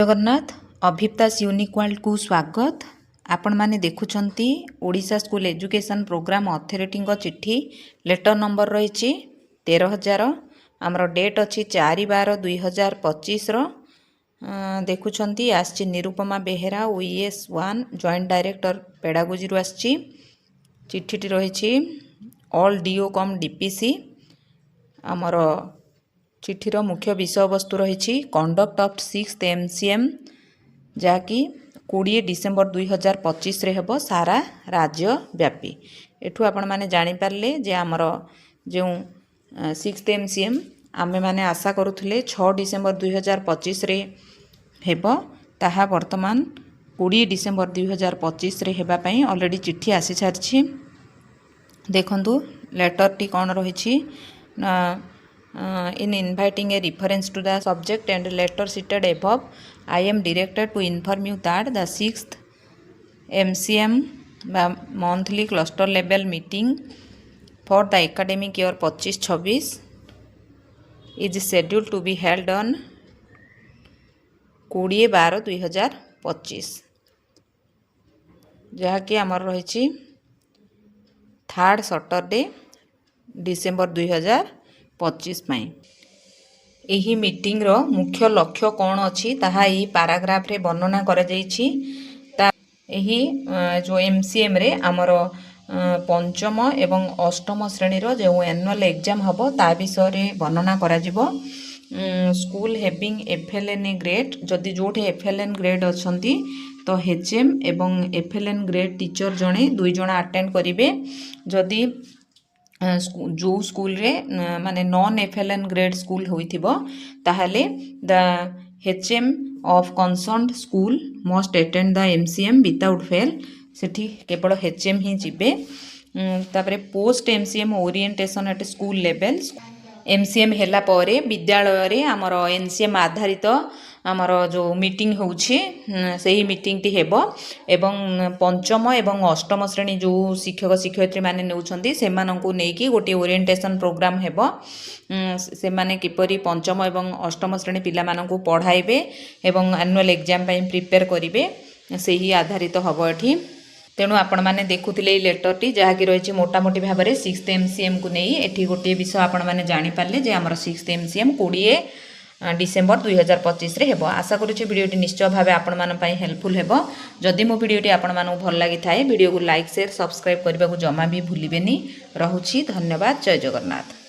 Jagannath अभिप्तास unique world को स्वागत। आपण माने देखुछंती Odisha school education program authority चिट्ठी लेटर नंबर रही 13,000। आमर डेट अच्छी 4/12/2025 देखुछंती आसची Nirupama Behera OES1 joint director pedagogy रु आसची। चिट्ठी रही ऑल डीओ कम DPC। आमर चिठीर मुख्य विषय वस्तु रही कंडक्ट ऑफ 6th MCM जहाँकि 20 डिसेम्बर 2025 रे हेबो सारा राज्य व्यापी। एठू आपण माने जानि पारले जे आमर जो 6th MCM आमे माने आशा करूथले 6 डिसेम्बर 2025 रे हेबो ताहा वर्तमान 20 डिसेम्बर 2025 रे हेबा पई ऑलरेडी चिट्ठी आसी सारछि। देखंतु लेटर टी कोन रहिछि in inviting a reference to the subject and letter cited above, I am directed to inform you that the 6th MCM monthly cluster level meeting for the academic year 25-26 is scheduled to be held on 20/12/2025 जहाँकि आमर रही 3rd Saturday December 2025 एही meeting रो मुख्य लक्ष्य कौन अच्छी ताहा एही पैराग्राफ रे वर्णना करा जायछि। एही जो MCM रे आमर पंचम एवं अष्टम श्रेणी रो जो एनुअल एग्जाम हबो ता विषय रे वर्णना करा जिवो। स्कूल हैविंग FLN ग्रेड जदि जोठे FLN ग्रेड अछंती तो HM एवं FLN ग्रेड टीचर जणे 2 जण अटेंड करिवे। जदि जो स्कूल रे माने नॉन FLN ग्रेड स्कूल होइथिबो ताहाले the HM of concerned school must attend the MCM without fail. सेठी केवल HM ही जिबे। तापरे post MCM orientation at school level MCM हेला परे विद्यालय रे हमर NCM आधारित आमर जो मीटिंग होउछि सही मीटिंग टी हेबो एवं पंचम एवं अष्टम श्रेणी जो शिक्षक शिक्षयित्री माने नेउछंती से माननकु नेकी गोटे ओरिएंटेशन प्रोग्राम हेबो। से माने किपरि पंचम एवं अष्टम श्रेणी पिला माननकु पढाइबे एवं एनुअल एग्जाम पई प्रिपेयर करिवे सही आधारित हबो एठी। तेणु आपण माने देखुथिले लेटर टी जहा कि रहिछि मोटा मोटी भाव में 6th MCM को नहीं एठी गोटे विषय आपण माने जानि पारले जे हमर 6th MCM 20 डिसेम्बर 2025 रे हेबो। आशा करूछि वीडियोटी निश्चय भाव आपण मान पई हेल्पफुल हेबो। जदि मो वीडियोटी आपण मानू भल लागि थाए वीडियो को लाइक शेयर सब्सक्राइब करबा को जमा भी भूलिबेनी। रहुछि धन्यवाद। जय जगन्नाथ।